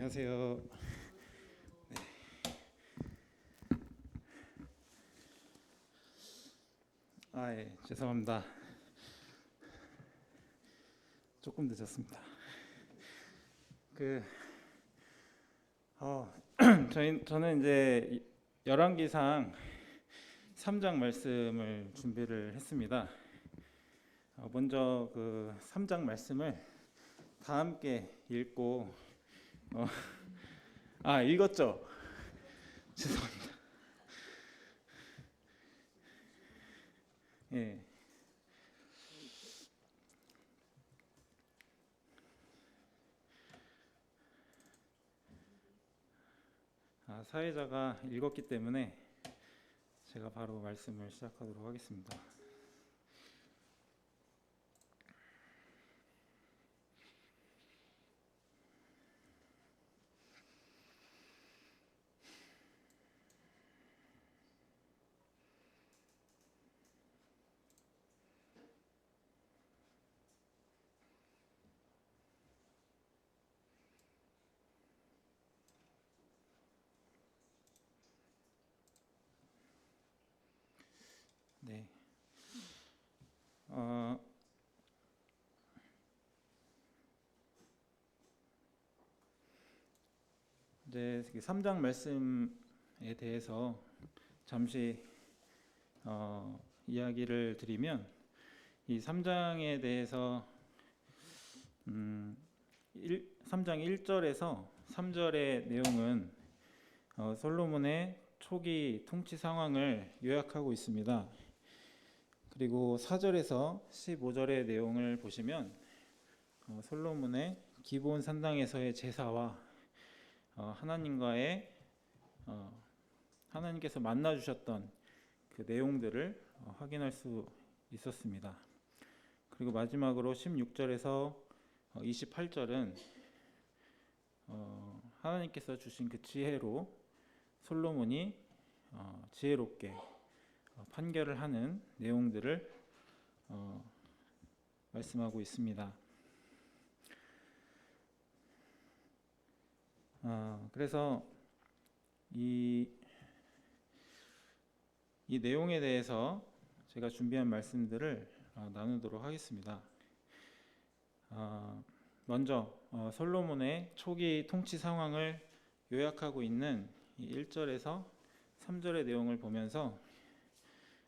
안녕하세요. 네. 죄송합니다. 조금 늦었습니다. 그 저는 이제 열왕기상 3장 말씀을 준비를 했습니다. 먼저 그 3장 말씀을 다 함께 읽고 읽었죠? 죄송합니다. 예. 사회자가 읽었기 때문에 제가 바로 말씀을 시작하도록 하겠습니다. 네. 이제 3장 말씀에 대해서 잠시 이야기를 드리면, 이 3장에 대해서 3장 1절에서 3절의 내용은 솔로몬의 초기 통치 상황을 요약하고 있습니다. 그리고 4절에서 15절의 내용을 보시면 솔로몬의 기브온 산당에서의 제사와 하나님께서 만나 주셨던 그 내용들을 확인할 수 있었습니다. 그리고 마지막으로 16절에서 28절은 하나님께서 주신 그 지혜로 솔로몬이 지혜롭게 판결을 하는 내용들을 말씀하고 있습니다. 그래서 이 내용에 대해서 제가 준비한 말씀들을 나누도록 하겠습니다. 먼저 솔로몬의 초기 통치 상황을 요약하고 있는 1절에서 3절의 내용을 보면서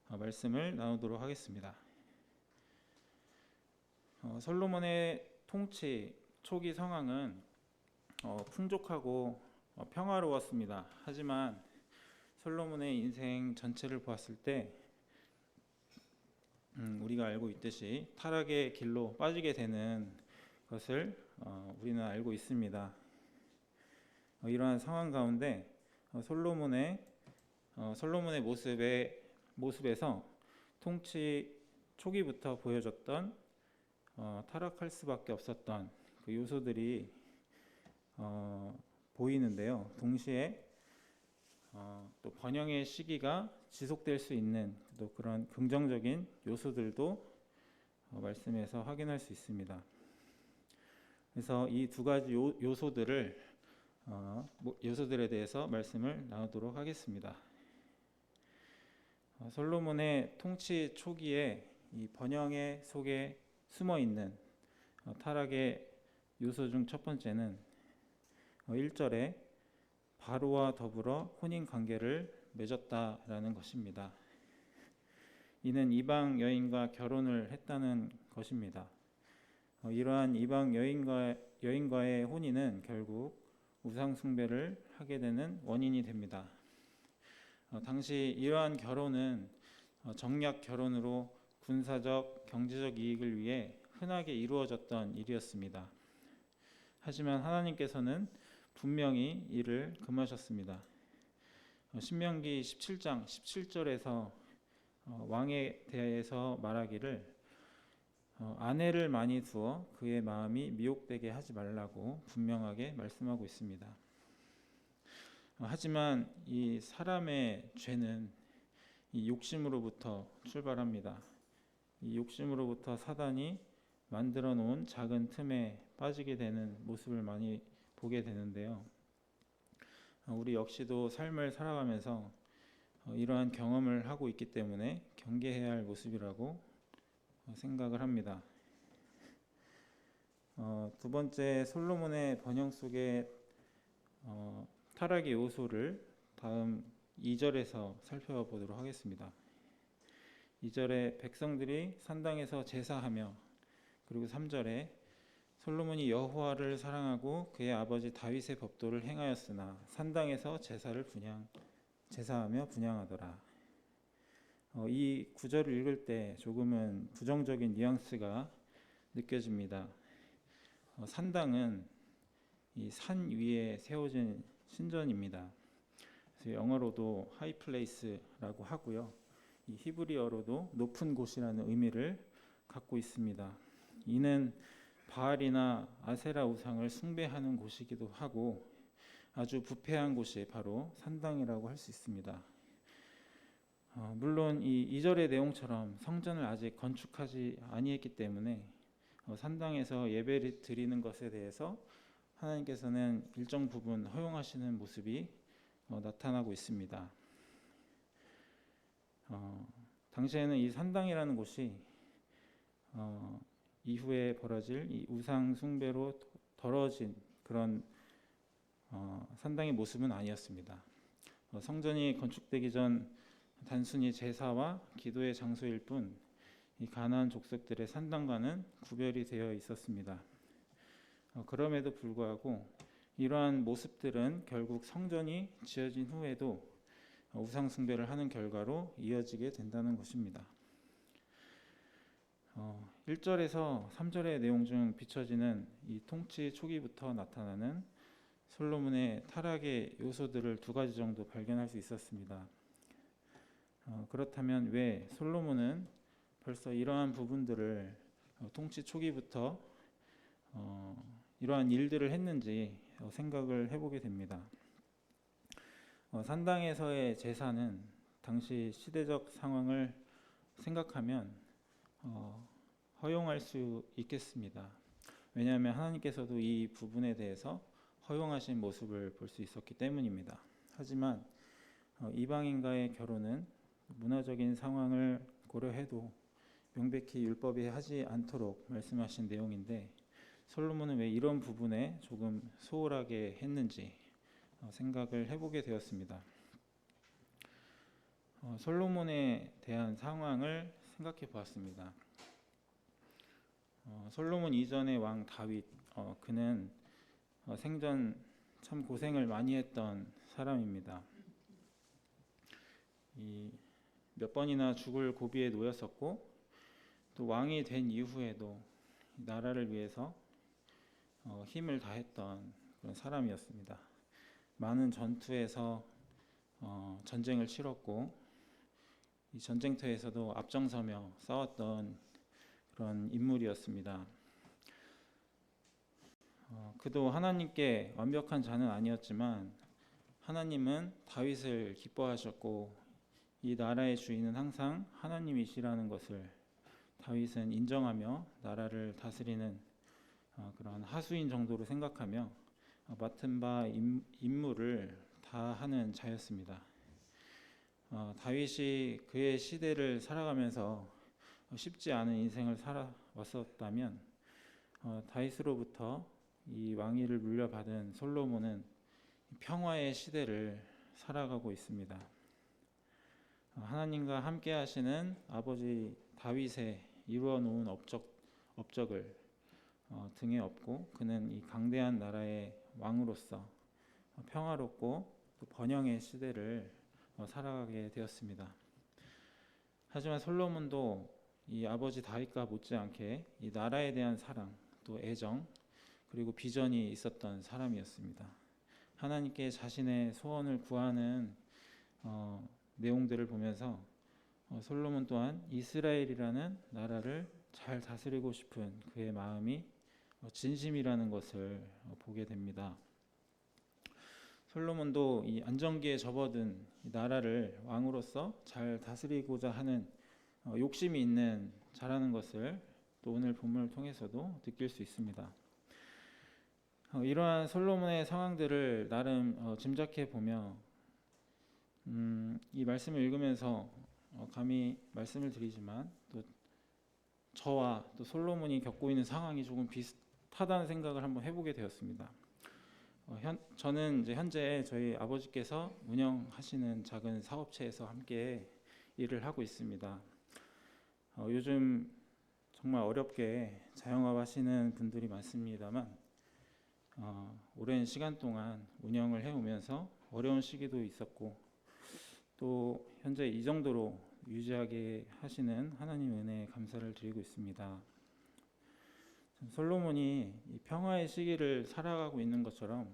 말씀을 나누도록 하겠습니다. 솔로몬의 통치 초기 상황은 풍족하고 평화로웠습니다. 하지만 솔로몬의 인생 전체를 보았을 때 우리가 알고 있듯이 타락의 길로 빠지게 되는 것을 우리는 알고 있습니다. 이러한 상황 가운데 솔로몬의 모습에서 통치 초기부터 보여졌던 타락할 수밖에 없었던 그 요소들이 보이는데요. 동시에 또 번영의 시기가 지속될 수 있는 또 그런 긍정적인 요소들도 말씀에서 확인할 수 있습니다. 그래서 이 두 가지 요소들에 대해서 말씀을 나누도록 하겠습니다. 솔로몬의 통치 초기에 이 번영의 속에 숨어 있는 타락의 요소 중 첫 번째는 1절에 바로와 더불어 혼인 관계를 맺었다라는 것입니다. 이는 이방 여인과 결혼을 했다는 것입니다. 이러한 이방 여인과의 혼인은 결국 우상 숭배를 하게 되는 원인이 됩니다. 당시 이러한 결혼은 정략 결혼으로 군사적, 경제적 이익을 위해 흔하게 이루어졌던 일이었습니다. 하지만 하나님께서는 분명히 이를 금하셨습니다. 신명기 17장 17절에서 왕에 대해서 말하기를 아내를 많이 두어 그의 마음이 미혹되게 하지 말라고 분명하게 말씀하고 있습니다. 하지만 이 사람의 죄는 이 욕심으로부터 출발합니다. 이 욕심으로부터 사단이 만들어 놓은 작은 틈에 빠지게 되는 모습을 많이 보게 되는데요. 우리 역시도 삶을 살아가면서 이러한 경험을 하고 있기 때문에 경계해야 할 모습이라고 생각을 합니다. 두 번째, 솔로몬의 번영 속에 타락의 요소를 다음 2절에서 살펴보도록 하겠습니다. 2절에 백성들이 산당에서 제사하며, 그리고 3절에 솔로몬이 여호와를 사랑하고 그의 아버지 다윗의 법도를 행하였으나 산당에서 제사하며 분향하더라. 이 구절을 읽을 때 조금은 부정적인 뉘앙스가 느껴집니다. 산당은 이 산 위에 세워진 신전입니다. 그래서 영어로도 하이 플레이스라고 하고요. 이 히브리어로도 높은 곳이라는 의미를 갖고 있습니다. 이는 바알이나 아세라 우상을 숭배하는 곳이기도 하고 아주 부패한 곳이 바로 산당이라고 할 수 있습니다. 물론 이 2절의 내용처럼 성전을 아직 건축하지 아니했기 때문에 산당에서 예배를 드리는 것에 대해서 하나님께서는 일정 부분 허용하시는 모습이 나타나고 있습니다. 당시에는 이 산당이라는 곳이 이후에 벌어질 이 우상 숭배로 더러워진 그런 산당의 모습은 아니었습니다. 성전이 건축되기 전 단순히 제사와 기도의 장소일 뿐 이 가나안 족속들의 산당과는 구별이 되어 있었습니다. 그럼에도 불구하고 이러한 모습들은 결국 성전이 지어진 후에도 우상 숭배를 하는 결과로 이어지게 된다는 것입니다. 1절에서 3절의 내용 중 비춰지는 이 통치 초기부터 나타나는 솔로몬의 타락의 요소들을 두 가지 정도 발견할 수 있었습니다. 그렇다면 왜 솔로몬은 벌써 이러한 부분들을 통치 초기부터 이러한 일들을 했는지 생각을 해보게 됩니다. 산당에서의 제사는 당시 시대적 상황을 생각하면 허용할 수 있겠습니다. 왜냐하면 하나님께서도 이 부분에 대해서 허용하신 모습을 볼 수 있었기 때문입니다. 하지만 이방인과의 결혼은 문화적인 상황을 고려해도 명백히 율법이 하지 않도록 말씀하신 내용인데 솔로몬은 왜 이런 부분에 조금 소홀하게 했는지 생각을 해보게 되었습니다. 솔로몬에 대한 상황을 생각해 보았습니다. 솔로몬 이전의 왕 다윗, 그는 생전 참 고생을 많이 했던 사람입니다. 몇 번이나 죽을 고비에 놓였었고 또 왕이 된 이후에도 나라를 위해서 힘을 다했던 그런 사람이었습니다. 많은 전투에서 전쟁을 치렀고 이 전쟁터에서도 앞장서며 싸웠던 그런 인물이었습니다. 그도 하나님께 완벽한 자는 아니었지만 하나님은 다윗을 기뻐하셨고 이 나라의 주인은 항상 하나님이시라는 것을 다윗은 인정하며 나라를 다스리는 그런 하수인 정도로 생각하며 맡은 바 임무를 다 하는 자였습니다. 다윗이 그의 시대를 살아가면서 쉽지 않은 인생을 살아왔었다면 다윗으로부터 이 왕위를 물려받은 솔로몬은 평화의 시대를 살아가고 있습니다. 하나님과 함께 하시는 아버지 다윗의 이루어 놓은 업적을 등에 업고 그는 이 강대한 나라의 왕으로서 평화롭고 또 번영의 시대를 살아가게 되었습니다. 하지만 솔로몬도 이 아버지 다윗과 못지않게 이 나라에 대한 사랑, 또 애정, 그리고 비전이 있었던 사람이었습니다. 하나님께 자신의 소원을 구하는 내용들을 보면서 솔로몬 또한 이스라엘이라는 나라를 잘 다스리고 싶은 그의 마음이 진심이라는 것을 보게 됩니다. 솔로몬도 이 안정기에 접어든 이 나라를 왕으로서 잘 다스리고자 하는 욕심이 있는 자라는 것을 또 오늘 본문을 통해서도 느낄 수 있습니다. 이러한 솔로몬의 상황들을 나름 짐작해 보며 이 말씀을 읽으면서 감히 말씀을 드리지만 또 저와 또 솔로몬이 겪고 있는 상황이 조금 비슷하다는 생각을 한번 해보게 되었습니다. 저는 이제 현재 저희 아버지께서 운영하시는 작은 사업체에서 함께 일을 하고 있습니다. 요즘 정말 어렵게 자영업 하시는 분들이 많습니다만 오랜 시간 동안 운영을 해오면서 어려운 시기도 있었고 또 현재 이 정도로 유지하게 하시는 하나님 은혜에 감사를 드리고 있습니다. 솔로몬이 이 평화의 시기를 살아가고 있는 것처럼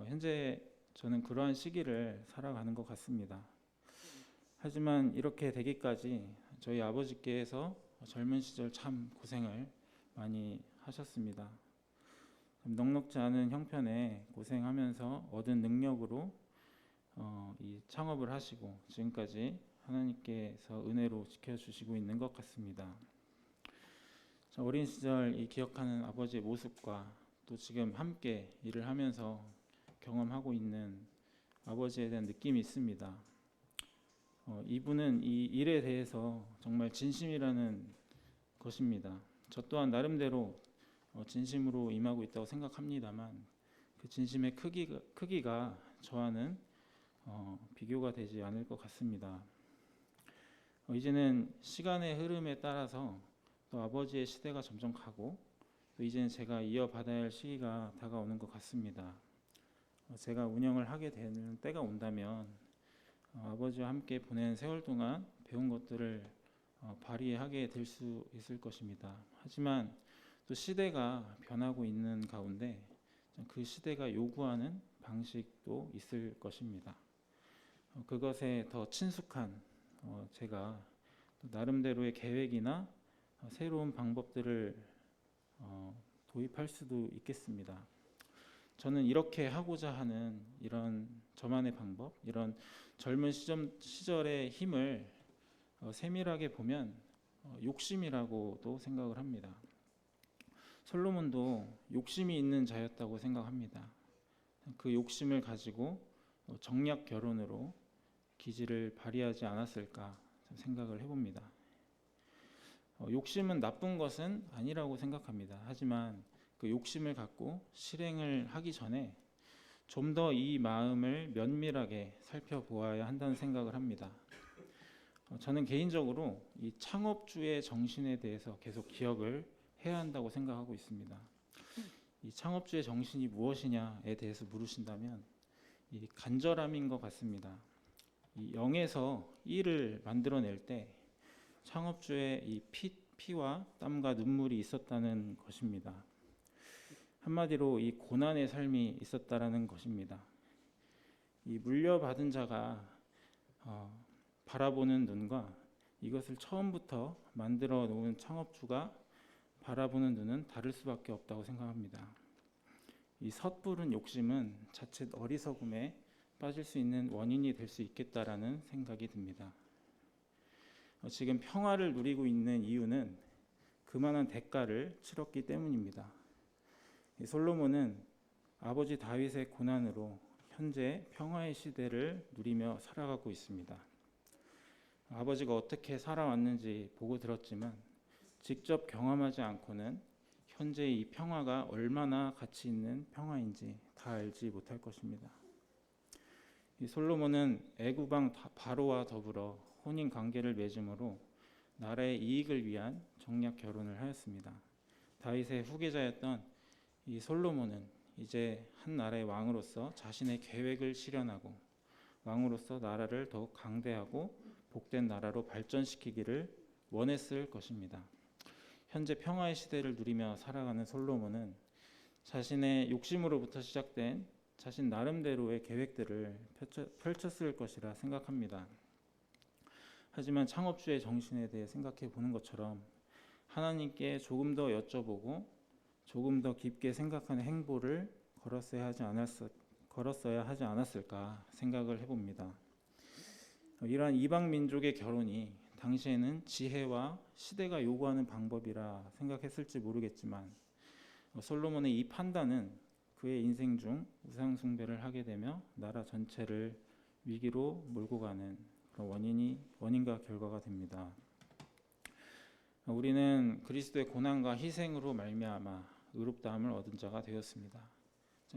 현재 저는 그러한 시기를 살아가는 것 같습니다. 하지만 이렇게 되기까지 저희 아버지께서 젊은 시절 참 고생을 많이 하셨습니다. 넉넉지 않은 형편에 고생하면서 얻은 능력으로 이 창업을 하시고 지금까지 하나님께서 은혜로 지켜주시고 있는 것 같습니다. 어린 시절 이 기억하는 아버지의 모습과 또 지금 함께 일을 하면서 경험하고 있는 아버지에 대한 느낌이 있습니다. 이분은 이 일에 대해서 정말 진심이라는 것입니다. 저 또한 나름대로 진심으로 임하고 있다고 생각합니다만 그 진심의 크기가 저와는 비교가 되지 않을 것 같습니다. 이제는 시간의 흐름에 따라서 또 아버지의 시대가 점점 가고 또 이제는 제가 이어받아야 할 시기가 다가오는 것 같습니다. 제가 운영을 하게 되는 때가 온다면 아버지와 함께 보낸 세월 동안 배운 것들을 발휘하게 될 수 있을 것입니다. 하지만 또 시대가 변하고 있는 가운데 그 시대가 요구하는 방식도 있을 것입니다. 그것에 더 친숙한 제가 나름대로의 계획이나 새로운 방법들을 도입할 수도 있겠습니다. 저는 이렇게 하고자 하는 이런 저만의 방법, 이런 젊은 시절의 힘을 세밀하게 보면 욕심이라고도 생각을 합니다. 솔로몬도 욕심이 있는 자였다고 생각합니다. 그 욕심을 가지고 정략 결혼으로 기질을 발휘하지 않았을까 생각을 해봅니다. 욕심은 나쁜 것은 아니라고 생각합니다. 하지만 그 욕심을 갖고 실행을 하기 전에 좀 더 이 마음을 면밀하게 살펴보아야 한다는 생각을 합니다. 저는 개인적으로 이 창업주의 정신에 대해서 계속 기억을 해야 한다고 생각하고 있습니다. 이 창업주의 정신이 무엇이냐에 대해서 물으신다면 이 간절함인 것 같습니다. 이 0에서 1을 만들어낼 때 창업주의 이 피와 땀과 눈물이 있었다는 것입니다. 한마디로 이 고난의 삶이 있었다라는 것입니다. 이 물려받은 자가 바라보는 눈과 이것을 처음부터 만들어 놓은 창업주가 바라보는 눈은 다를 수밖에 없다고 생각합니다. 이 섣부른 욕심은 자칫 어리석음에 빠질 수 있는 원인이 될 수 있겠다라는 생각이 듭니다. 지금 평화를 누리고 있는 이유는 그만한 대가를 치렀기 때문입니다. 솔로몬은 아버지 다윗의 고난으로 현재 평화의 시대를 누리며 살아가고 있습니다. 아버지가 어떻게 살아왔는지 보고 들었지만 직접 경험하지 않고는 현재 이 평화가 얼마나 가치 있는 평화인지 다 알지 못할 것입니다. 이 솔로몬은 애굽 왕 바로와 더불어 혼인 관계를 맺음으로 나라의 이익을 위한 정략 결혼을 하였습니다. 다윗의 후계자였던 이 솔로몬은 이제 한 나라의 왕으로서 자신의 계획을 실현하고 왕으로서 나라를 더욱 강대하고 복된 나라로 발전시키기를 원했을 것입니다. 현재 평화의 시대를 누리며 살아가는 솔로몬은 자신의 욕심으로부터 시작된 자신 나름대로의 계획들을 펼쳤을 것이라 생각합니다. 하지만 창업주의 정신에 대해 생각해 보는 것처럼 하나님께 조금 더 여쭤보고 조금 더 깊게 생각하는 행보를 걸었어야 하지 않았을까 생각을 해봅니다. 이러한 이방 민족의 결혼이 당시에는 지혜와 시대가 요구하는 방법이라 생각했을지 모르겠지만 솔로몬의 이 판단은 그의 인생 중 우상 숭배를 하게 되며 나라 전체를 위기로 몰고 가는 그런 원인과 결과가 됩니다. 우리는 그리스도의 고난과 희생으로 말미암아 의롭다함을 얻은 자가 되었습니다.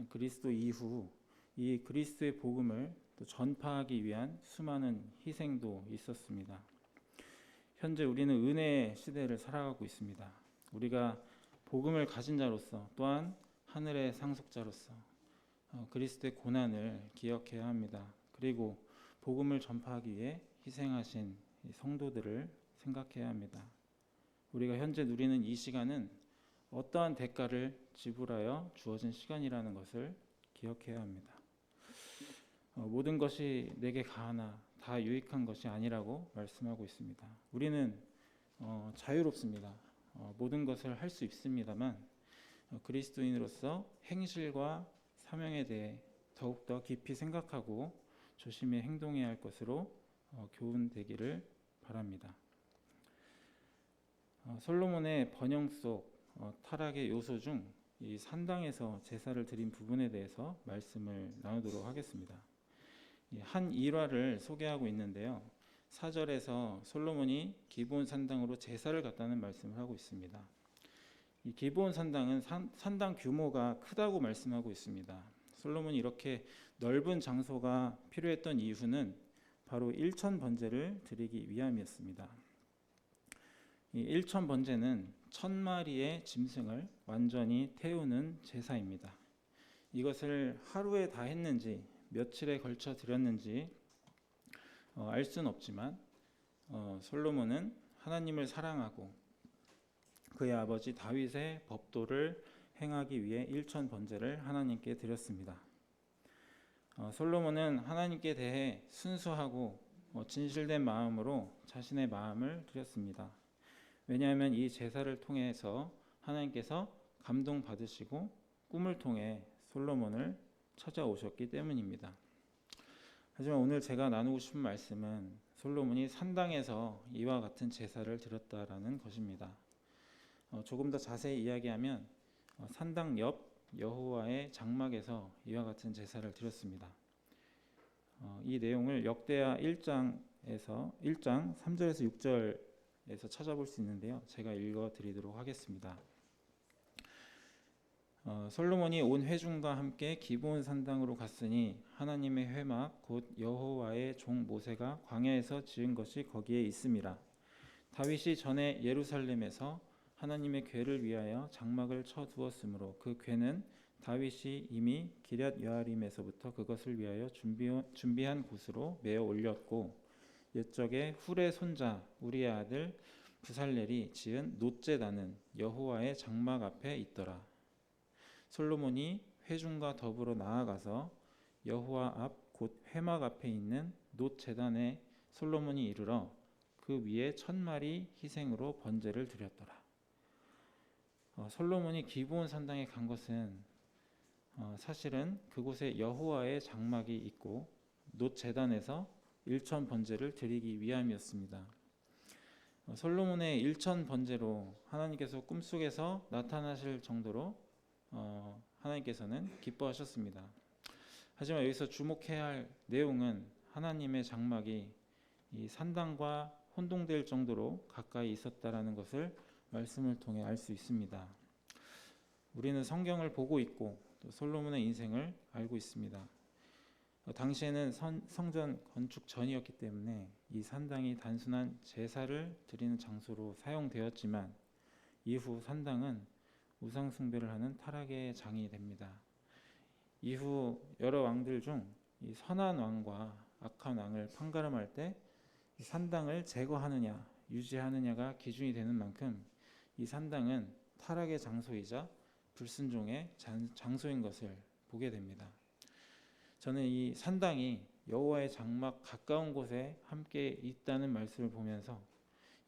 그리스도 이후 이 그리스도의 복음을 또 전파하기 위한 수많은 희생도 있었습니다. 현재 우리는 은혜의 시대를 살아가고 있습니다. 우리가 복음을 가진 자로서 또한 하늘의 상속자로서 그리스도의 고난을 기억해야 합니다. 그리고 복음을 전파하기 위해 희생하신 성도들을 생각해야 합니다. 우리가 현재 누리는 이 시간은 어떠한 대가를 지불하여 주어진 시간이라는 것을 기억해야 합니다. 모든 것이 내게 가하나 다 유익한 것이 아니라고 말씀하고 있습니다. 우리는 자유롭습니다. 모든 것을 할 수 있습니다만 그리스도인으로서 행실과 사명에 대해 더욱더 깊이 생각하고 조심히 행동해야 할 것으로 교훈되기를 바랍니다. 솔로몬의 번영 속 타락의 요소 중 이 산당에서 제사를 드린 부분에 대해서 말씀을 나누도록 하겠습니다. 한 일화를 소개하고 있는데요. 4절에서 솔로몬이 기브온 산당으로 제사를 갔다는 말씀을 하고 있습니다. 이 기브온 산당은 산당 규모가 크다고 말씀하고 있습니다. 솔로몬이 이렇게 넓은 장소가 필요했던 이유는 바로 일천 번제를 드리기 위함이었습니다. 이 일천 번제는 1000마리의 짐승을 완전히 태우는 제사입니다. 이것을 하루에 다 했는지 며칠에 걸쳐 드렸는지 알 수는 없지만 솔로몬은 하나님을 사랑하고 그의 아버지 다윗의 법도를 행하기 위해 일천 번제를 하나님께 드렸습니다. 솔로몬은 하나님께 대해 순수하고 진실된 마음으로 자신의 마음을 드렸습니다. 왜냐하면 이 제사를 통해서 하나님께서 감동받으시고 꿈을 통해 솔로몬을 찾아오셨기 때문입니다. 하지만 오늘 제가 나누고 싶은 말씀은 솔로몬이 산당에서 이와 같은 제사를 드렸다라는 것입니다. 조금 더 자세히 이야기하면 산당 옆 여호와의 장막에서 이와 같은 제사를 드렸습니다. 이 내용을 역대하 1장 3절에서 6절에서 찾아볼 수 있는데요. 제가 읽어드리도록 하겠습니다. 솔로몬이 온 회중과 함께 기브온 산당으로 갔으니 하나님의 회막 곧 여호와의 종 모세가 광야에서 지은 것이 거기에 있음이라. 다윗이 전에 예루살렘에서 하나님의 궤를 위하여 장막을 쳐 두었으므로 그 궤는 다윗이 이미 기럇 여아림에서부터 그것을 위하여 준비한 곳으로 메어 올렸고 옛적에 훌의 손자 우리의 아들 부살렐이 지은 놋제단은 여호와의 장막 앞에 있더라. 솔로몬이 회중과 더불어 나아가서 여호와 앞 곧 회막 앞에 있는 놋제단에 솔로몬이 이르러 그 위에 1000마리 희생으로 번제를 드렸더라. 솔로몬이 기브온 산당에 간 것은 사실은 그곳에 여호와의 장막이 있고 놋제단에서 일천 번제를 드리기 위함이었습니다. 솔로몬의 일천 번제로 하나님께서 꿈속에서 나타나실 정도로 하나님께서는 기뻐하셨습니다. 하지만 여기서 주목해야 할 내용은 하나님의 장막이 이 산당과 혼동될 정도로 가까이 있었다라는 것을 말씀을 통해 알 수 있습니다. 우리는 성경을 보고 있고 또 솔로몬의 인생을 알고 있습니다. 당시에는 성전 건축 전이었기 때문에 이 산당이 단순한 제사를 드리는 장소로 사용되었지만 이후 산당은 우상 숭배를 하는 타락의 장이 됩니다. 이후 여러 왕들 중 이 선한 왕과 악한 왕을 판가름할 때 이 산당을 제거하느냐 유지하느냐가 기준이 되는 만큼 이 산당은 타락의 장소이자 불순종의 장소인 것을 보게 됩니다. 저는 이 산당이 여호와의 장막 가까운 곳에 함께 있다는 말씀을 보면서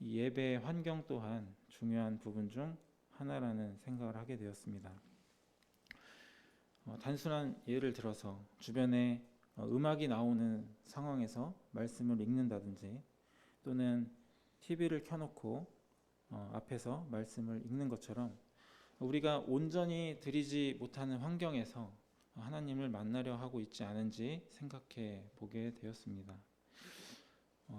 이 예배의 환경 또한 중요한 부분 중 하나라는 생각을 하게 되었습니다. 단순한 예를 들어서 주변에 음악이 나오는 상황에서 말씀을 읽는다든지 또는 TV를 켜놓고 앞에서 말씀을 읽는 것처럼 우리가 온전히 드리지 못하는 환경에서 하나님을 만나려 하고 있지 않은지 생각해 보게 되었습니다.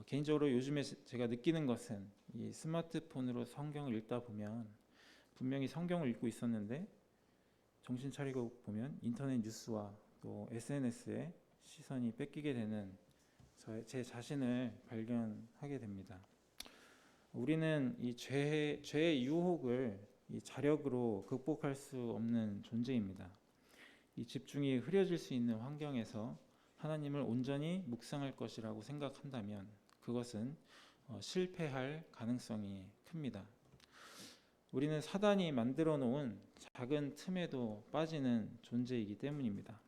개인적으로 요즘에 제가 느끼는 것은 이 스마트폰으로 성경을 읽다 보면 분명히 성경을 읽고 있었는데 정신 차리고 보면 인터넷 뉴스와 또 SNS에 시선이 뺏기게 되는 제 자신을 발견하게 됩니다. 우리는 이 죄의 유혹을 이 자력으로 극복할 수 없는 존재입니다. 이 집중이 흐려질 수 있는 환경에서 하나님을 온전히 묵상할 것이라고 생각한다면 그것은 실패할 가능성이 큽니다. 우리는 사단이 만들어 놓은 작은 틈에도 빠지는 존재이기 때문입니다.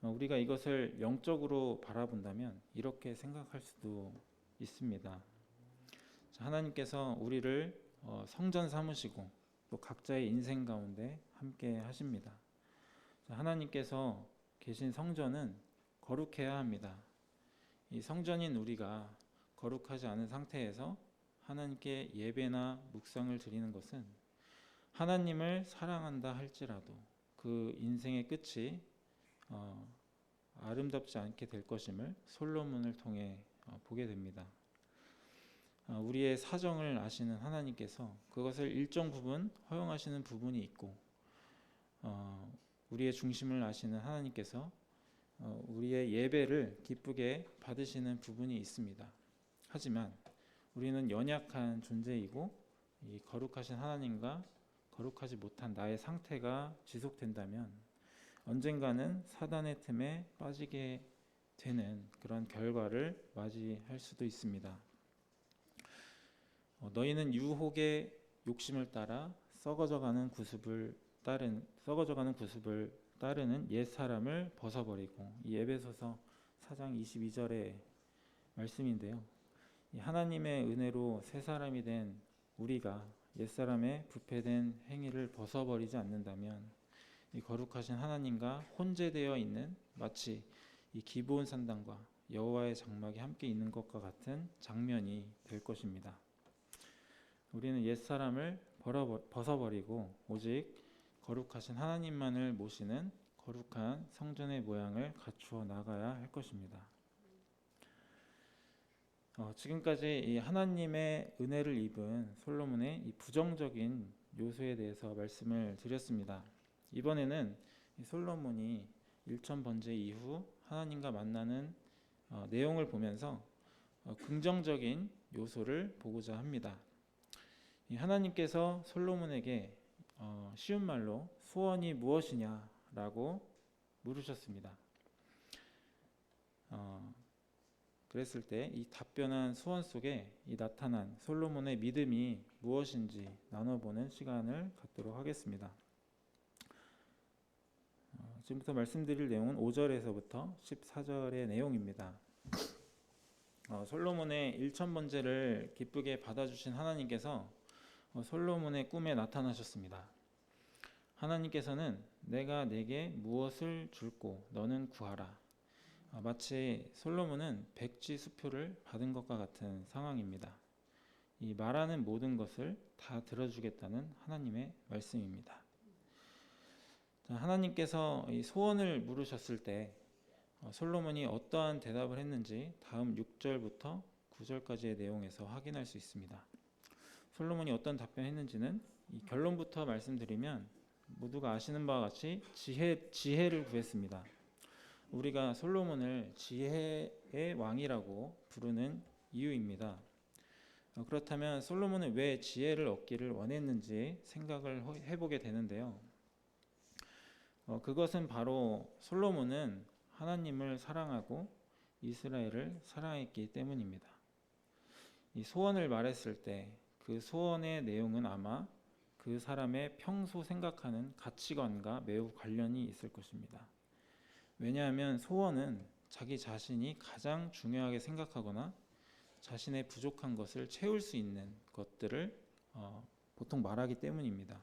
우리가 이것을 영적으로 바라본다면 이렇게 생각할 수도 있습니다. 하나님께서 우리를 성전 삼으시고 또 각자의 인생 가운데 함께 하십니다. 하나님께서 계신 성전은 거룩해야 합니다. 이 성전인 우리가 거룩하지 않은 상태에서 하나님께 예배나 묵상을 드리는 것은 하나님을 사랑한다 할지라도 그 인생의 끝이 아름답지 않게 될 것임을 솔로몬을 통해 보게 됩니다. 우리의 사정을 아시는 하나님께서 그것을 일정 부분 허용하시는 부분이 있고 우리의 중심을 아시는 하나님께서 우리의 예배를 기쁘게 받으시는 부분이 있습니다. 하지만 우리는 연약한 존재이고 이 거룩하신 하나님과 거룩하지 못한 나의 상태가 지속된다면 언젠가는 사단의 틈에 빠지게 되는 그런 결과를 맞이할 수도 있습니다. 너희는 유혹의 욕심을 따라 썩어져가는 구습을 따르는 옛 사람을 벗어버리고, 이 에베소서 4장 22절의 말씀인데요. 하나님의 은혜로 새 사람이 된 우리가 옛 사람의 부패된 행위를 벗어버리지 않는다면 이 거룩하신 하나님과 혼재되어 있는 마치 이 기브온 산당과 여호와의 장막이 함께 있는 것과 같은 장면이 될 것입니다. 우리는 옛 사람을 벗어버리고 오직 거룩하신 하나님만을 모시는 거룩한 성전의 모양을 갖추어 나가야 할 것입니다. 지금까지 이 하나님의 은혜를 입은 솔로몬의 이 부정적인 요소에 대해서 말씀을 드렸습니다. 이번에는 이 솔로몬이 일천 번제 이후 하나님과 만나는 내용을 보면서 긍정적인 요소를 보고자 합니다. 하나님께서 솔로몬에게 쉬운 말로 소원이 무엇이냐라고 물으셨습니다. 그랬을 때 이 답변한 소원 속에 이 나타난 솔로몬의 믿음이 무엇인지 나눠보는 시간을 갖도록 하겠습니다. 지금부터 말씀드릴 내용은 5절에서부터 14절의 내용입니다. 솔로몬의 일천번제를 기쁘게 받아주신 하나님께서 솔로몬의 꿈에 나타나셨습니다. 하나님께서는 내가 내게 무엇을 줄고 너는 구하라. 마치 솔로몬은 백지 수표를 받은 것과 같은 상황입니다. 이 말하는 모든 것을 다 들어주겠다는 하나님의 말씀입니다. 하나님께서 이 소원을 물으셨을 때 솔로몬이 어떠한 대답을 했는지 다음 6절부터 9절까지의 내용에서 확인할 수 있습니다. 솔로몬이 어떤 답변했는지는 이 결론부터 말씀드리면 모두가 아시는 바와 같이 지혜를 구했습니다. 우리가 솔로몬을 지혜의 왕이라고 부르는 이유입니다. 그렇다면 솔로몬은 왜 지혜를 얻기를 원했는지 생각을 해보게 되는데요. 그것은 바로 솔로몬은 하나님을 사랑하고 이스라엘을 사랑했기 때문입니다. 이 소원을 말했을 때 그 소원의 내용은 아마 그 사람의 평소 생각하는 가치관과 매우 관련이 있을 것입니다. 왜냐하면 소원은 자기 자신이 가장 중요하게 생각하거나 자신의 부족한 것을 채울 수 있는 것들을 보통 말하기 때문입니다.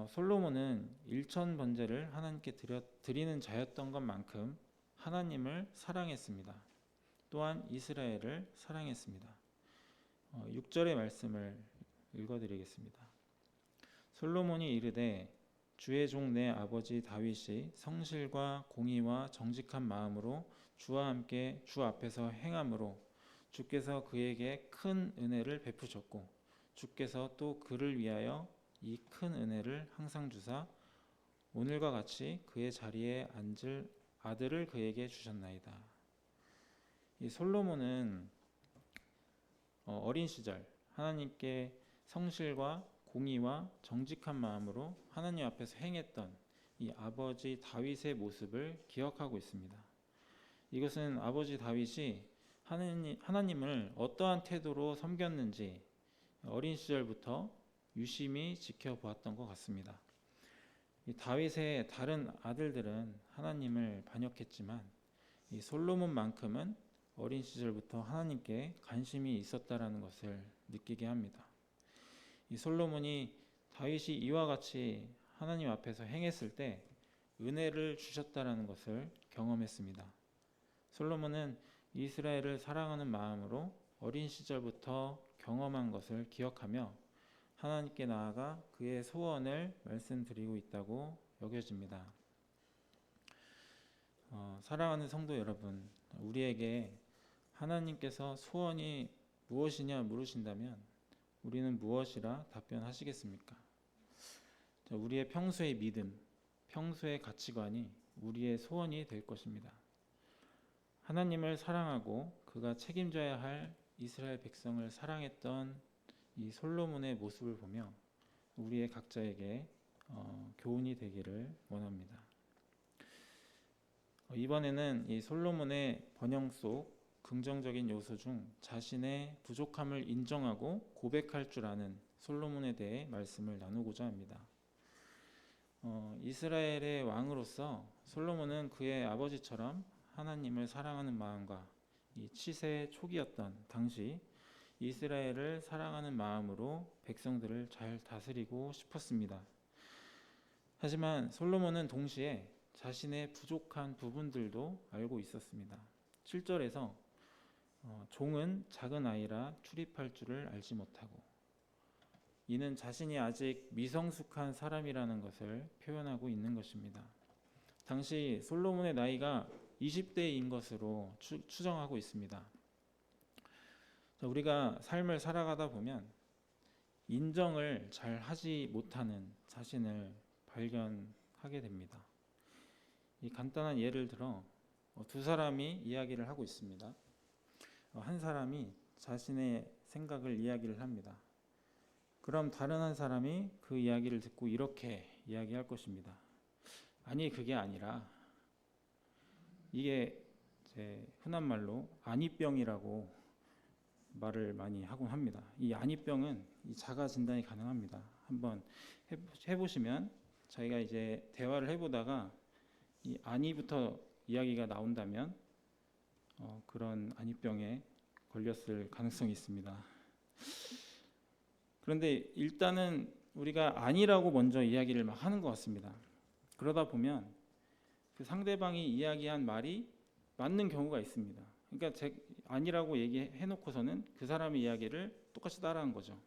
솔로몬은 일천 번제를 하나님께 드리는 자였던 것만큼 하나님을 사랑했습니다. 또한 이스라엘을 사랑했습니다. 6절의 말씀을 읽어드리겠습니다. 솔로몬이 이르되 주의 종 내 아버지 다윗이 성실과 공의와 정직한 마음으로 주와 함께 주 앞에서 행함으로 주께서 그에게 큰 은혜를 베푸셨고 주께서 또 그를 위하여 이 큰 은혜를 항상 주사 오늘과 같이 그의 자리에 앉을 아들을 그에게 주셨나이다. 이 솔로몬은 어린 시절 하나님께 성실과 공의와 정직한 마음으로 하나님 앞에서 행했던 이 아버지 다윗의 모습을 기억하고 있습니다. 이것은 아버지 다윗이 하나님을 어떠한 태도로 섬겼는지 어린 시절부터 유심히 지켜보았던 것 같습니다. 이 다윗의 다른 아들들은 하나님을 반역했지만 이 솔로몬만큼은 어린 시절부터 하나님께 관심이 있었다라는 것을 느끼게 합니다. 이 솔로몬이 다윗이 이와 같이 하나님 앞에서 행했을 때 은혜를 주셨다라는 것을 경험했습니다. 솔로몬은 이스라엘을 사랑하는 마음으로 어린 시절부터 경험한 것을 기억하며 하나님께 나아가 그의 소원을 말씀드리고 있다고 여겨집니다. 사랑하는 성도 여러분, 우리에게 하나님께서 소원이 무엇이냐 물으신다면 우리는 무엇이라 답변하시겠습니까? 우리의 평소의 믿음, 평소의 가치관이 우리의 소원이 될 것입니다. 하나님을 사랑하고 그가 책임져야 할 이스라엘 백성을 사랑했던 이 솔로몬의 모습을 보며 우리의 각자에게 교훈이 되기를 원합니다. 이번에는 이 솔로몬의 번영 속 긍정적인 요소 중 자신의 부족함을 인정하고 고백할 줄 아는 솔로몬에 대해 말씀을 나누고자 합니다. 이스라엘의 왕으로서 솔로몬은 그의 아버지처럼 하나님을 사랑하는 마음과 이 치세 초기였던 당시 이스라엘을 사랑하는 마음으로 백성들을 잘 다스리고 싶었습니다. 하지만 솔로몬은 동시에 자신의 부족한 부분들도 알고 있었습니다. 7절에서 종은 작은 아이라 출입할 줄을 알지 못하고 이는 자신이 아직 미성숙한 사람이라는 것을 표현하고 있는 것입니다. 당시 솔로몬의 나이가 20대인 것으로 추정하고 있습니다. 우리가 삶을 살아가다 보면 인정을 잘 하지 못하는 자신을 발견하게 됩니다. 이 간단한 예를 들어 두 사람이 이야기를 하고 있습니다. 한 사람이 자신의 생각을 이야기를 합니다. 그럼 다른 한 사람이 그 이야기를 듣고 이렇게 이야기할 것입니다. 아니 그게 아니라 이게 제 흔한 말로 안이병이라고 말을 많이 하곤 합니다. 이 안이병은 이 자가 진단이 가능합니다. 한번 해보시면 저희가 이제 대화를 해보다가 이 안이부터 이야기가 나온다면 그런 안이병에 걸렸을 가능성이 있습니다. 그런데 일단은 우리가 아니라고 먼저 이야기를 막 하는 것 같습니다. 그러다 보면 그 상대방이 이야기한 말이 맞는 경우가 있습니다. 그러니까 아니라고 얘기해놓고서는 그 사람의 이야기를 똑같이 따라한 거죠.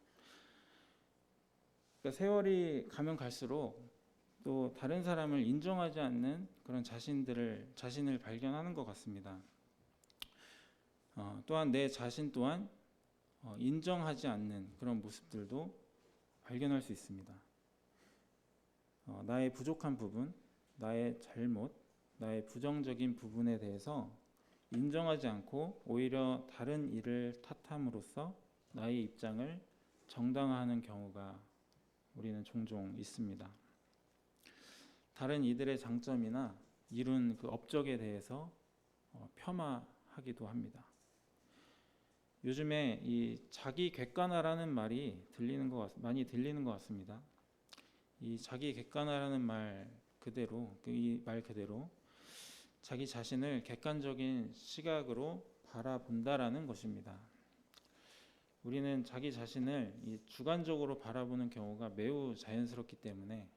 그러니까 세월이 가면 갈수록 또 다른 사람을 인정하지 않는 그런 자신을 발견하는 것 같습니다. 또한 내 자신 또한 인정하지 않는 그런 모습들도 발견할 수 있습니다. 나의 부족한 부분, 나의 잘못, 나의 부정적인 부분에 대해서 인정하지 않고 오히려 다른 이를 탓함으로써 나의 입장을 정당화하는 경우가 우리는 종종 있습니다. 다른 이들의 장점이나 이룬 그 업적에 대해서 폄하하기도 합니다. 요즘에 이 자기 객관화라는 말이 많이 들리는 것 같습니다. 이 자기 객관화라는 말 그대로 자기 자신을 객관적인 시각으로 바라본다라는 것입니다. 우리는 자기 자신을 이 주관적으로 바라보는 경우가 매우 자연스럽기 때문에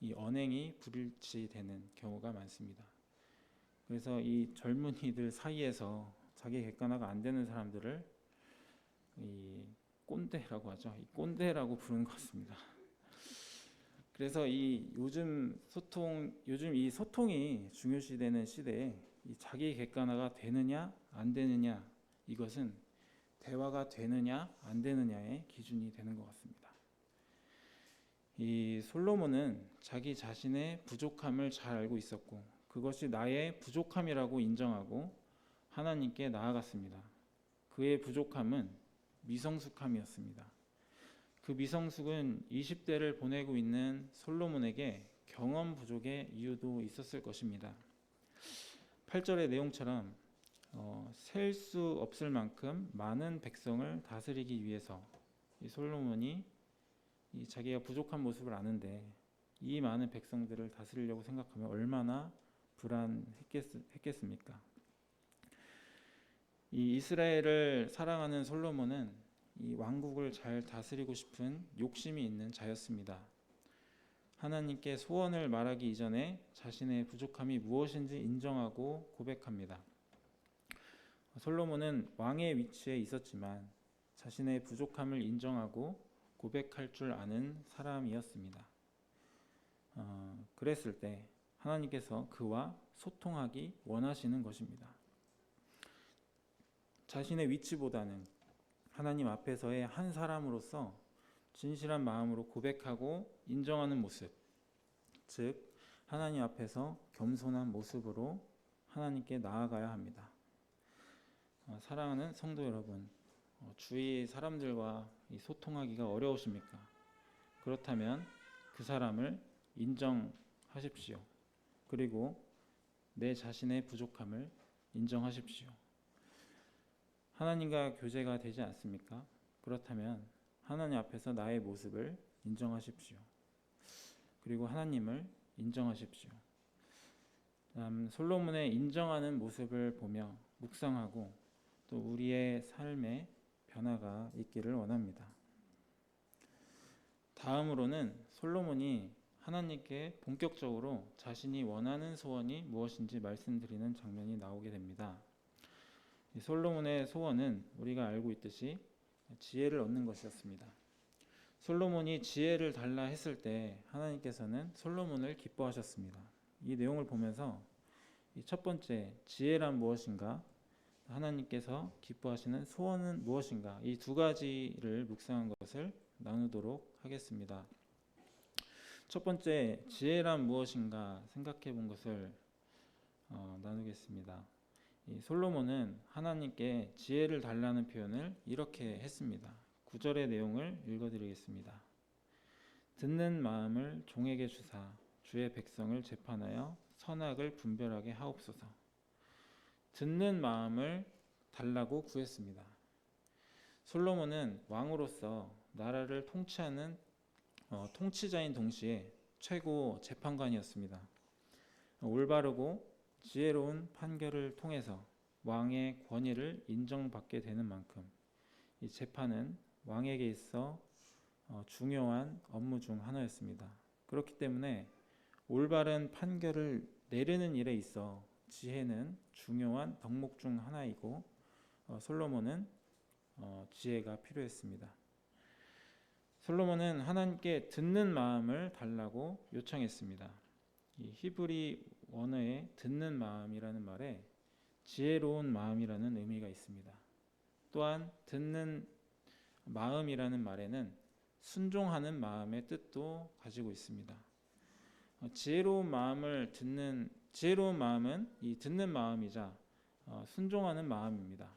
이 언행이 불일치되는 경우가 많습니다. 그래서 이 젊은이들 사이에서 자기 객관화가 안 되는 사람들을 꼰대라고 하죠. 이 꼰대라고 부르는 것 같습니다. 그래서 이 요즘 이 소통이 중요시되는 시대에 이 자기 객관화가 되느냐 안 되느냐, 이것은 대화가 되느냐 안 되느냐의 기준이 되는 것 같습니다. 이 솔로몬은 자기 자신의 부족함을 잘 알고 있었고, 그것이 나의 부족함이라고 인정하고 하나님께 나아갔습니다. 그의 부족함은 미성숙함이었습니다. 그 미성숙은 20대를 보내고 있는 솔로몬에게 경험 부족의 이유도 있었을 것입니다. 8절의 내용처럼 셀 수 없을 만큼 많은 백성을 다스리기 위해서 이 솔로몬이 자기가 부족한 모습을 아는데 이 많은 백성들을 다스리려고 생각하면 얼마나 불안했겠습니까? 이 이스라엘을 사랑하는 솔로몬은 이 왕국을 잘 다스리고 싶은 욕심이 있는 자였습니다. 하나님께 소원을 말하기 이전에 자신의 부족함이 무엇인지 인정하고 고백합니다. 솔로몬은 왕의 위치에 있었지만 자신의 부족함을 인정하고 고백할 줄 아는 사람이었습니다. 그랬을 때 하나님께서 그와 소통하기 원하시는 것입니다. 자신의 위치보다는 하나님 앞에서의 한 사람으로서 진실한 마음으로 고백하고 인정하는 모습, 즉 하나님 앞에서 겸손한 모습으로 하나님께 나아가야 합니다. 사랑하는 성도 여러분, 주위 사람들과 소통하기가 어려우십니까? 그렇다면 그 사람을 인정하십시오. 그리고 내 자신의 부족함을 인정하십시오. 하나님과 교제가 되지 않습니까? 그렇다면 하나님 앞에서 나의 모습을 인정하십시오. 그리고 하나님을 인정하십시오. 솔로몬의 인정하는 모습을 보며 묵상하고 또 우리의 삶에 변화가 있기를 원합니다. 다음으로는 솔로몬이 하나님께 본격적으로 자신이 원하는 소원이 무엇인지 말씀드리는 장면이 나오게 됩니다. 솔로몬의 소원은 우리가 알고 있듯이 지혜를 얻는 것이었습니다. 솔로몬이 지혜를 달라 했을 때 하나님께서는 솔로몬을 기뻐하셨습니다. 이 내용을 보면서 첫 번째, 지혜란 무엇인가? 하나님께서 기뻐하시는 소원은 무엇인가? 이 두 가지를 묵상한 것을 나누도록 하겠습니다. 첫 번째, 지혜란 무엇인가 생각해 본 것을 나누겠습니다. 이 솔로몬은 하나님께 지혜를 달라는 표현을 이렇게 했습니다. 9절의 내용을 읽어드리겠습니다. 듣는 마음을 종에게 주사 주의 백성을 재판하여 선악을 분별하게 하옵소서. 듣는 마음을 달라고 구했습니다. 솔로몬은 왕으로서 나라를 통치하는 통치자인 동시에 최고 재판관이었습니다. 올바르고 지혜로운 판결을 통해서 왕의 권위를 인정받게 되는 만큼 이 재판은 왕에게 있어 중요한 업무 중 하나였습니다. 그렇기 때문에 올바른 판결을 내리는 일에 있어 지혜는 중요한 덕목 중 하나이고 솔로몬은 지혜가 필요했습니다. 솔로몬은 하나님께 듣는 마음을 달라고 요청했습니다. 이 히브리 원어에 듣는 마음이라는 말에 지혜로운 마음이라는 의미가 있습니다. 또한 듣는 마음이라는 말에는 순종하는 마음의 뜻도 가지고 있습니다. 지혜로운 마음은 이 듣는 마음이자 순종하는 마음입니다.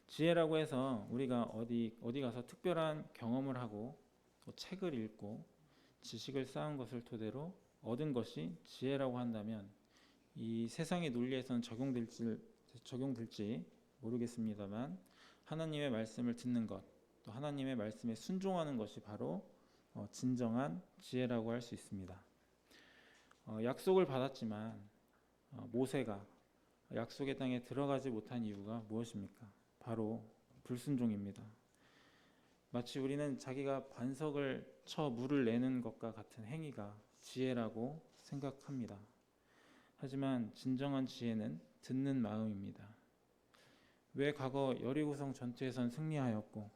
지혜라고 해서 우리가 어디 가서 특별한 경험을 하고 또 책을 읽고 지식을 쌓은 것을 토대로 얻은 것이 지혜라고 한다면 이 세상의 논리에서는 적용될지 모르겠습니다만 하나님의 말씀을 듣는 것, 또 하나님의 말씀에 순종하는 것이 바로 진정한 지혜라고 할 수 있습니다. 약속을 받았지만 모세가 약속의 땅에 들어가지 못한 이유가 무엇입니까? 바로 불순종입니다. 마치 우리는 자기가 반석을 쳐 물을 내는 것과 같은 행위가 지혜라고 생각합니다. 하지만 진정한 지혜는 듣는 마음입니다. 왜 과거 여리고성 전투에선 승리하였고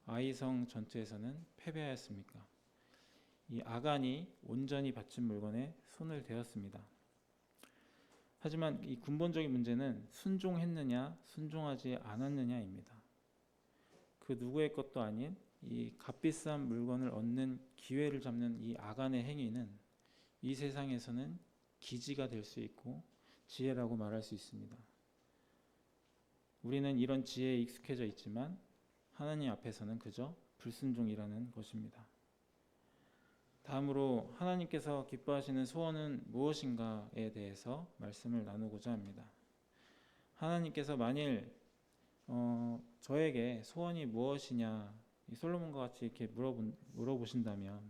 아이성 전투에서는 패배하였습니까? 이 아간이 온전히 바친 물건에 손을 대었습니다. 하지만 이 근본적인 문제는 순종했느냐 순종하지 않았느냐입니다. 그 누구의 것도 아닌 이 값비싼 물건을 얻는 기회를 잡는 이 아간의 행위는 이 세상에서는 기지가 될 수 있고 지혜라고 말할 수 있습니다. 우리는 이런 지혜에 익숙해져 있지만 하나님 앞에서는 그저 불순종이라는 것입니다. 다음으로 하나님께서 기뻐하시는 소원은 무엇인가에 대해서 말씀을 나누고자 합니다. 하나님께서 만일 저에게 소원이 무엇이냐 솔로몬과 같이 이렇게 물어보신다면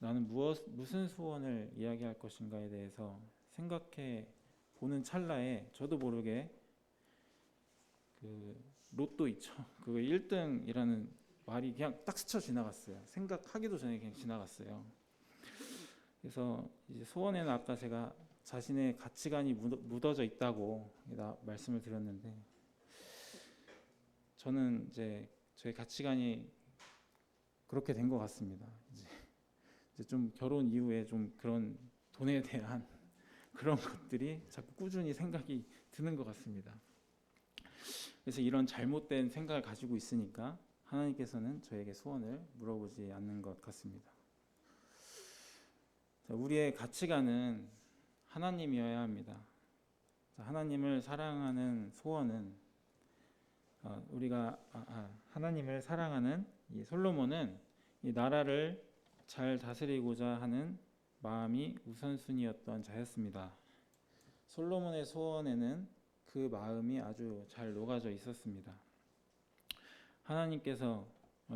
나는 무슨 소원을 이야기할 것인가에 대해서 생각해 보는 찰나에 저도 모르게 그 로또 있죠. 그거 1등이라는 말이 그냥 딱 스쳐 지나갔어요. 생각하기도 전에 그냥 지나갔어요. 그래서 이제 소원에는 아까 제가 자신의 가치관이 묻어져 있다고 말씀을 드렸는데 저는 이제 저의 가치관이 그렇게 된 것 같습니다. 이제 좀 결혼 이후에 좀 그런 돈에 대한 그런 것들이 자꾸 꾸준히 생각이 드는 것 같습니다. 그래서 이런 잘못된 생각을 가지고 있으니까 하나님께서는 저에게 소원을 물어보지 않는 것 같습니다. 우리의 가치관은 하나님이어야 합니다. 하나님을 사랑하는 소원은 우리가 하나님을 사랑하는 이 솔로몬은 이 나라를 잘 다스리고자 하는 마음이 우선순위였던 자였습니다. 솔로몬의 소원에는 그 마음이 아주 잘 녹아져 있었습니다. 하나님께서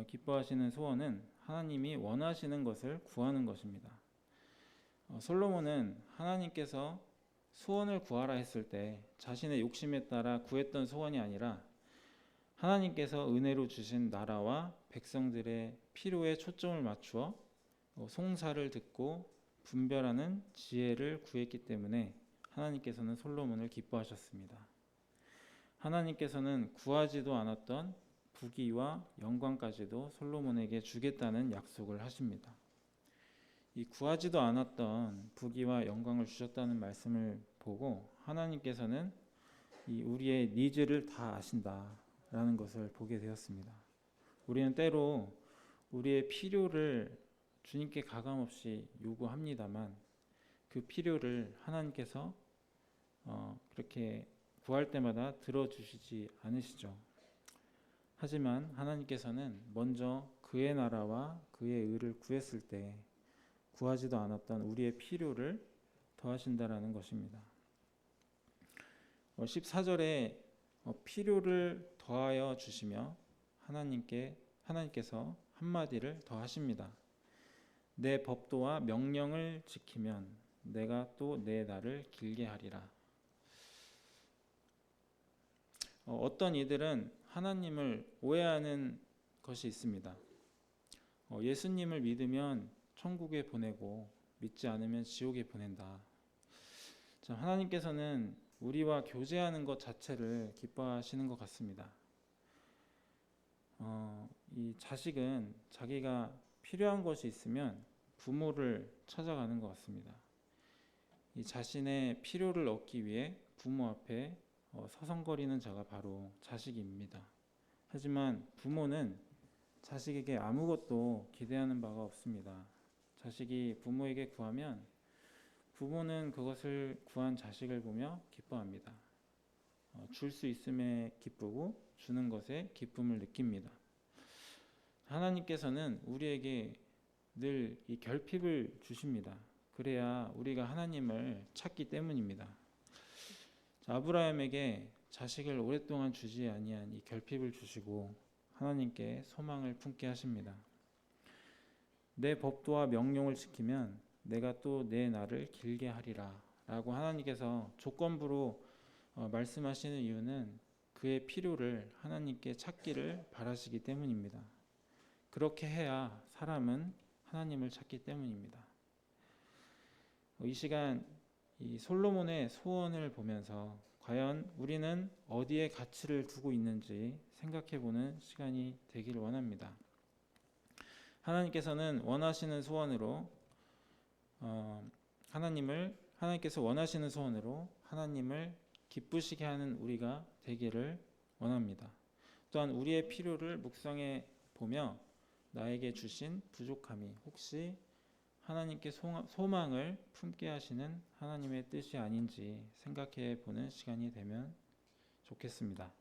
기뻐하시는 소원은 하나님이 원하시는 것을 구하는 것입니다. 솔로몬은 하나님께서 소원을 구하라 했을 때 자신의 욕심에 따라 구했던 소원이 아니라 하나님께서 은혜로 주신 나라와 백성들의 필요에 초점을 맞추어 송사를 듣고 분별하는 지혜를 구했기 때문에 하나님께서는 솔로몬을 기뻐하셨습니다. 하나님께서는 구하지도 않았던 부귀와 영광까지도 솔로몬에게 주겠다는 약속을 하십니다. 이 구하지도 않았던 부귀와 영광을 주셨다는 말씀을 보고 하나님께서는 이 우리의 니즈를 다 아신다라는 것을 보게 되었습니다. 우리는 때로 우리의 필요를 주님께 가감없이 요구합니다만 그 필요를 하나님께서 그렇게 구할 때마다 들어주시지 않으시죠. 하지만 하나님께서는 먼저 그의 나라와 그의 의를 구했을 때 구하지도 않았던 우리의 필요를 더하신다라는 것입니다. 14절에 필요를 더하여 주시며 하나님께서 한마디를 더하십니다. 내 법도와 명령을 지키면 내가 또 내 날을 길게 하리라. 어떤 이들은 하나님을 오해하는 것이 있습니다. 예수님을 믿으면 천국에 보내고 믿지 않으면 지옥에 보낸다. 하나님께서는 우리와 교제하는 것 자체를 기뻐하시는 것 같습니다. 이 자식은 자기가 필요한 것이 있으면 부모를 찾아가는 것 같습니다. 이 자신의 필요를 얻기 위해 부모 앞에 서성거리는 자가 바로 자식입니다. 하지만 부모는 자식에게 아무것도 기대하는 바가 없습니다. 자식이 부모에게 구하면 부모는 그것을 구한 자식을 보며 기뻐합니다. 줄 수 있음에 기쁘고 주는 것에 기쁨을 느낍니다. 하나님께서는 우리에게 늘 이 결핍을 주십니다. 그래야 우리가 하나님을 찾기 때문입니다. 아브라함에게 자식을 오랫동안 주지 아니한 이 결핍을 주시고 하나님께 소망을 품게 하십니다. 내 법도와 명령을 지키면 내가 또 내 날을 길게 하리라 라고 하나님께서 조건부로 말씀하시는 이유는 그의 필요를 하나님께 찾기를 바라시기 때문입니다. 그렇게 해야 사람은 하나님을 찾기 때문입니다. 이 시간 이 솔로몬의 소원을 보면서 과연 우리는 어디에 가치를 두고 있는지 생각해보는 시간이 되기를 원합니다. 하나님께서는 원하시는 소원으로 하나님께서 원하시는 소원으로 하나님을 기쁘시게 하는 우리가 되기를 원합니다. 또한 우리의 필요를 묵상해 보며 나에게 주신 부족함이 혹시 하나님께 소망을 품게 하시는 하나님의 뜻이 아닌지 생각해 보는 시간이 되면 좋겠습니다.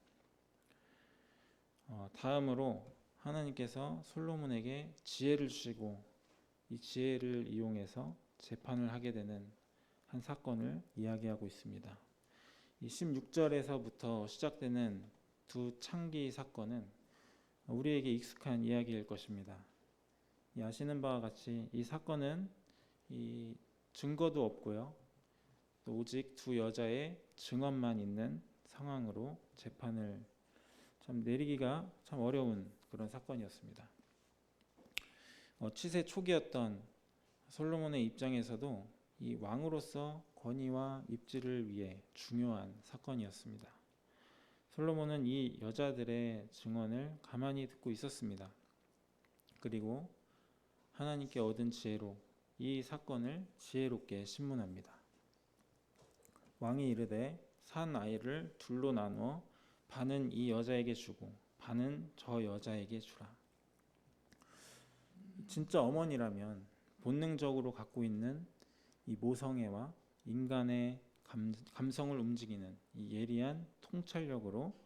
다음으로 하나님께서 솔로몬에게 지혜를 주시고 이 지혜를 이용해서 재판을 하게 되는 한 사건을 이야기하고 있습니다. 이 16절에서부터 시작되는 두 창기 사건은 우리에게 익숙한 이야기일 것입니다. 아시는 바와 같이 이 사건은 이 증거도 없고요, 또 오직 두 여자의 증언만 있는 상황으로 재판을 내리기가 참 어려운 그런 사건이었습니다. 치세 초기였던 솔로몬의 입장에서도 이 왕으로서 권위와 입지를 위해 중요한 사건이었습니다. 솔로몬은 이 여자들의 증언을 가만히 듣고 있었습니다. 그리고 하나님께 얻은 지혜로 이 사건을 지혜롭게 신문합니다. 왕이 이르되 산 아이를 둘로 나누어 반은 이 여자에게 주고 반은 저 여자에게 주라. 진짜 어머니라면 본능적으로 갖고 있는 이 모성애와 인간의 감성을 움직이는 이 예리한 통찰력으로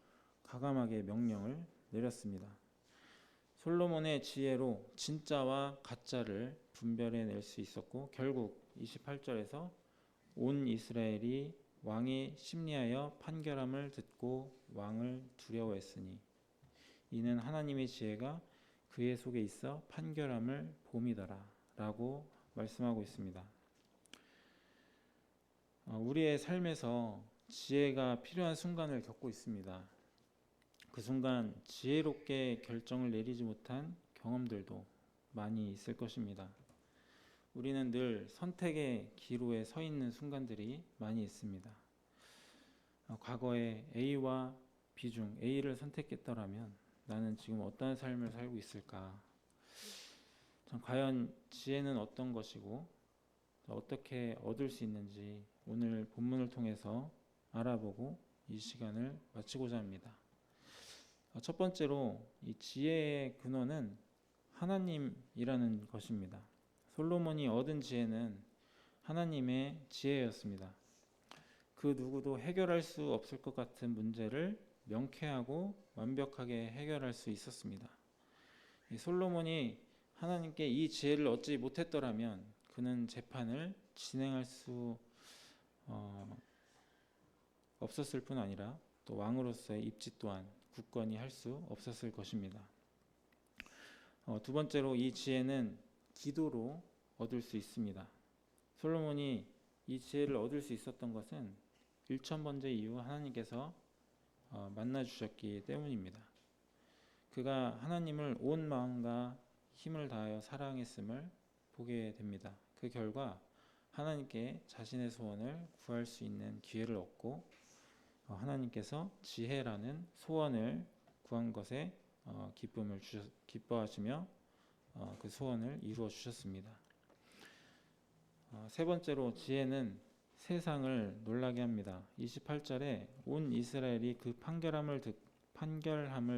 과감하게 명령을 내렸습니다. 솔로몬의 지혜로 진짜와 가짜를 분별해낼 수 있었고 결국 28절에서 온 이스라엘이 왕이 심리하여 판결함을 듣고 왕을 두려워했으니 이는 하나님의 지혜가 그의 속에 있어 판결함을 봄이더라 라고 말씀하고 있습니다. 우리의 삶에서 지혜가 필요한 순간을 겪고 있습니다. 그 순간 지혜롭게 결정을 내리지 못한 경험들도 많이 있을 것입니다. 우리는 늘 선택의 기로에 서 있는 순간들이 많이 있습니다. 과거에 A와 B 중 A를 선택했더라면 나는 지금 어떤 삶을 살고 있을까? 과연 지혜는 어떤 것이고 어떻게 얻을 수 있는지 오늘 본문을 통해서 알아보고 이 시간을 마치고자 합니다. 첫 번째로 이 지혜의 근원은 하나님이라는 것입니다. 솔로몬이 얻은 지혜는 하나님의 지혜였습니다. 그 누구도 해결할 수 없을 것 같은 문제를 명쾌하고 완벽하게 해결할 수 있었습니다. 솔로몬이 하나님께 이 지혜를 얻지 못했더라면 그는 재판을 진행할 수 없었을 뿐 아니라 또 왕으로서의 입지 또한 굳건히 할 수 없었을 것입니다. 두 번째로 이 지혜는 기도로 얻을 수 있습니다. 솔로몬이 이 지혜를 얻을 수 있었던 것은 1000번째 이후 하나님께서 만나 주셨기 때문입니다. 그가 하나님을 온 마음과 힘을 다하여 사랑했음을 보게 됩니다. 그 결과 하나님께 자신의 소원을 구할 수 있는 기회를 얻고 하나님께서 지혜라는 소원을 구한 것에 기뻐하시며 그 소원을 이루어 주셨습니다. 세 번째로 지혜는 세상을 놀라게 합니다. 28절에 온 이스라엘이 그 판결함을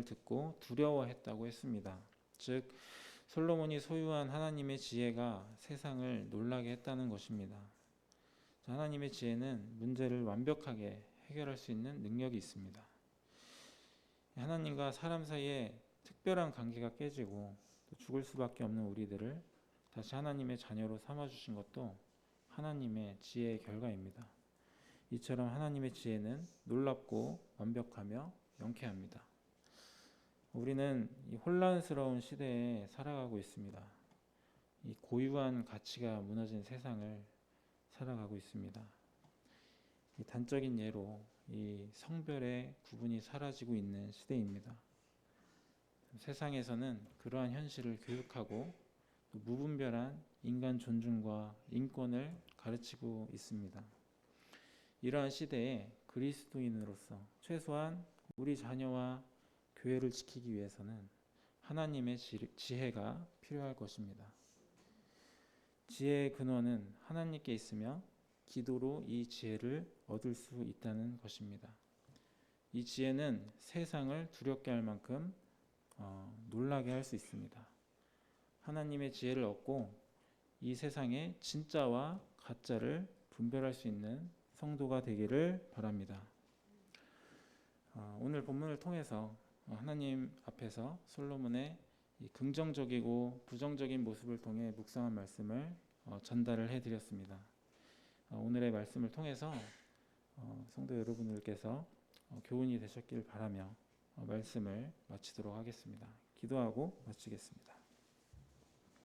듣고 두려워했다고 했습니다. 즉 솔로몬이 소유한 하나님의 지혜가 세상을 놀라게 했다는 것입니다. 하나님의 지혜는 문제를 완벽하게 해결할 수 있는 능력이 있습니다. 하나님과 사람 사이에 특별한 관계가 깨지고 또 죽을 수밖에 없는 우리들을 다시 하나님의 자녀로 삼아주신 것도 하나님의 지혜의 결과입니다. 이처럼 하나님의 지혜는 놀랍고 완벽하며 명쾌합니다. 우리는 이 혼란스러운 시대에 살아가고 있습니다. 이 고유한 가치가 무너진 세상을 살아가고 있습니다. 이 단적인 예로 이 성별의 구분이 사라지고 있는 시대입니다. 세상에서는 그러한 현실을 교육하고 또 무분별한 인간 존중과 인권을 가르치고 있습니다. 이러한 시대에 그리스도인으로서 최소한 우리 자녀와 교회를 지키기 위해서는 하나님의 지혜가 필요할 것입니다. 지혜의 근원은 하나님께 있으며 기도로 이 지혜를 얻을 수 있다는 것입니다. 이 지혜는 세상을 두렵게 할 만큼 놀라게 할 수 있습니다. 하나님의 지혜를 얻고 이 세상의 진짜와 가짜를 분별할 수 있는 성도가 되기를 바랍니다. 오늘 본문을 통해서 하나님 앞에서 솔로몬의 이 긍정적이고 부정적인 모습을 통해 묵상한 말씀을 전달을 해드렸습니다. 오늘의 말씀을 통해서 성도 여러분들께서 교훈이 되셨길 바라며 말씀을 마치도록 하겠습니다. 기도하고 마치겠습니다.